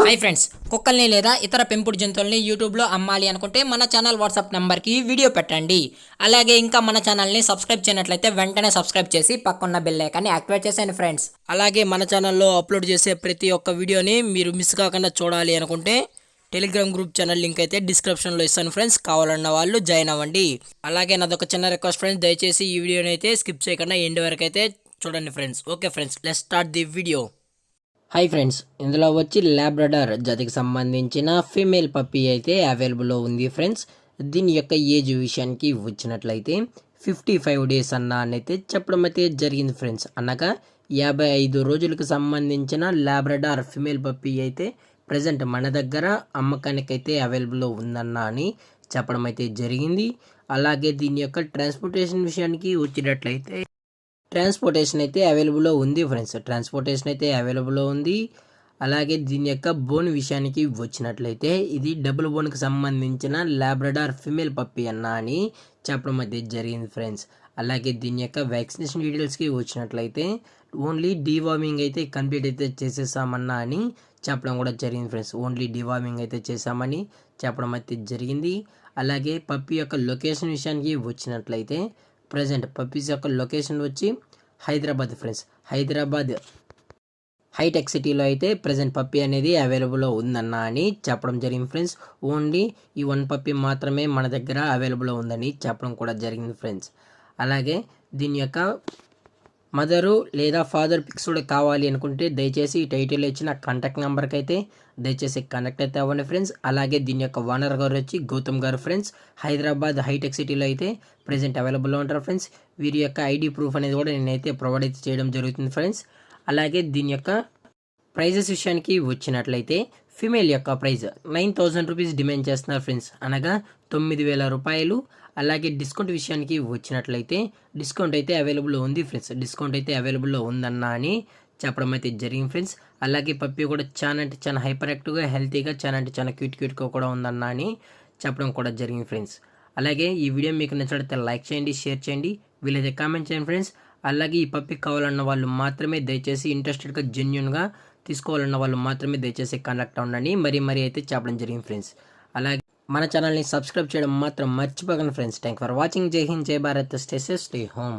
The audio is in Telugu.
హై ఫ్రెండ్స్, కుక్కల్ని లేదా ఇతర పెంపుడు జంతువుల్ని యూట్యూబ్లో అమ్మాలి అనుకుంటే మన ఛానల్ వాట్సాప్ నెంబర్కి వీడియో పెట్టండి. అలాగే ఇంకా మన ఛానల్ని సబ్స్క్రైబ్ చేయనట్లయితే వెంటనే సబ్స్క్రైబ్ చేసి పక్కన్న బెల్ ఐకాన్ని యాక్టివేట్ చేసేయండి ఫ్రెండ్స్. అలాగే మన ఛానల్లో అప్లోడ్ చేసే ప్రతి ఒక్క వీడియోని మీరు మిస్ కాకుండా చూడాలి అనుకుంటే టెలిగ్రామ్ గ్రూప్ ఛానల్ లింక్ అయితే డిస్క్రిప్షన్లో ఇస్తాను ఫ్రెండ్స్. కావాలన్న వాళ్ళు జాయిన్ అవ్వండి. అలాగే నాదొక చిన్న రిక్వెస్ట్ ఫ్రెండ్స్, దయచేసి ఈ వీడియోని అయితే స్కిప్ చేయకుండా ఎండ్ వరకు అయితే చూడండి friends. Okay friends, let's start the video. Hi friends, ఇందులో వచ్చి లాబ్రడార్ జాతికి సంబంధించిన ఫీమేల్ పప్పీ అయితే అవైలబుల్లో ఉంది ఫ్రెండ్స్. దీని యొక్క ఏజ్ విషయానికి వచ్చినట్లయితే 55 డేస్ అయితే చెప్పడం అయితే జరిగింది ఫ్రెండ్స్. అనగా 55 రోజులకు సంబంధించిన లాబ్రడార్ ఫీమేల్ పప్పీ అయితే ప్రజెంట్ మన దగ్గర అమ్మకానికి అయితే అవైలబుల్లో ఉందన్న అని చెప్పడం అయితే జరిగింది. అలాగే దీని యొక్క ట్రాన్స్పోర్టేషన్ విషయానికి వచ్చినట్లయితే ట్రాన్స్పోర్టేషన్ అయితే అవైలబుల్లో ఉంది ఫ్రెండ్స్. ట్రాన్స్పోర్టేషన్ అయితే అవైలబుల్లో ఉంది. అలాగే దీని యొక్క బోన్ విషయానికి వచ్చినట్లయితే ఇది డబుల్ బోన్కి సంబంధించిన లాబ్రడార్ ఫీమేల్ పప్పీ అని చెప్పడం అయితే జరిగింది ఫ్రెండ్స్. అలాగే దీని యొక్క వ్యాక్సినేషన్ డీటెయిల్స్కి వచ్చినట్లయితే ఓన్లీ డీవార్మింగ్ అయితే కంప్లీట్ అయితే చేసేసామన్నా అని చెప్పడం కూడా జరిగింది ఫ్రెండ్స్. ఓన్లీ డీవార్మింగ్ అయితే చేసామని చెప్పడం అయితే జరిగింది. అలాగే పప్పీ యొక్క లొకేషన్ విషయానికి వచ్చినట్లయితే ప్రజెంట్ పప్పీస్ యొక్క లొకేషన్ వచ్చి హైదరాబాద్ ఫ్రెండ్స్. హైదరాబాద్ హైటెక్ సిటీలో అయితే ప్రజెంట్ పప్పీ అనేది అవైలబుల్లో ఉందన్న అని చెప్పడం జరిగింది ఫ్రెండ్స్. ఓన్లీ ఈ 1 పప్పీ మాత్రమే మన దగ్గర అవైలబుల్లో ఉందని చెప్పడం కూడా జరిగింది ఫ్రెండ్స్. అలాగే దీని యొక్క మదరు లేదా ఫాదర్ పిక్స్ కూడా కావాలి అనుకుంటే దయచేసి టైటిల్ ఇచ్చిన కాంటాక్ట్ నెంబర్కి అయితే దయచేసి కనెక్ట్ అయితే అవ్వండి ఫ్రెండ్స్. అలాగే దీని యొక్క ఓనర్ గారు వచ్చి గౌతమ్ గారు ఫ్రెండ్స్. హైదరాబాద్ హైటెక్ సిటీలో అయితే ప్రజెంట్ అవైలబుల్లో ఉంటారు ఫ్రెండ్స్. వీరి యొక్క ఐడి ప్రూఫ్ అనేది కూడా నేనైతే ప్రొవైడ్ అయితే చేయడం జరుగుతుంది ఫ్రెండ్స్. అలాగే దీని యొక్క ప్రైజెస్ విషయానికి వచ్చినట్లయితే ఫీమేల్ యొక్క ప్రైజ్ 9,000 రూపీస్ డిమాండ్ చేస్తున్నారు ఫ్రెండ్స్, అనగా 9,000 రూపాయలు. అలాగే డిస్కౌంట్ విషయానికి వచ్చినట్లయితే డిస్కౌంట్ అయితే అవైలబుల్లో ఉంది ఫ్రెండ్స్. డిస్కౌంట్ అయితే అవైలబుల్లో ఉందన్న అని చెప్పడం అయితే జరిగింది ఫ్రెండ్స్. అలాగే పప్పీ కూడా చాలా అంటే చాలా హైపర్ యాక్టివ్గా, హెల్తీగా, చాలా అంటే చాలా క్యూట్గా కూడా ఉందన్న అని చెప్పడం కూడా జరిగింది ఫ్రెండ్స్. అలాగే ఈ వీడియో మీకు నచ్చినట్లయితే లైక్ చేయండి, షేర్ చేయండి, వీలైతే కామెంట్ చేయండి ఫ్రెండ్స్. అలాగే ఈ పప్పీ కావాలన్న వాళ్ళు మాత్రమే దయచేసి ఇంట్రెస్టెడ్గా జెన్యున్గా తీసుకోవాలన్న వాళ్ళు మాత్రమే దయచేసి కాంటాక్ట్ అవ్వండి. మరీ అయితే చెప్పడం జరిగింది ఫ్రెండ్స్. అలాగే మన ఛానల్ని సబ్స్క్రైబ్ చేయడం మాత్రం మర్చిపోకండి ఫ్రెండ్స్. Thank for watching. జై హింద్, జై Bharat, stay safe, stay home.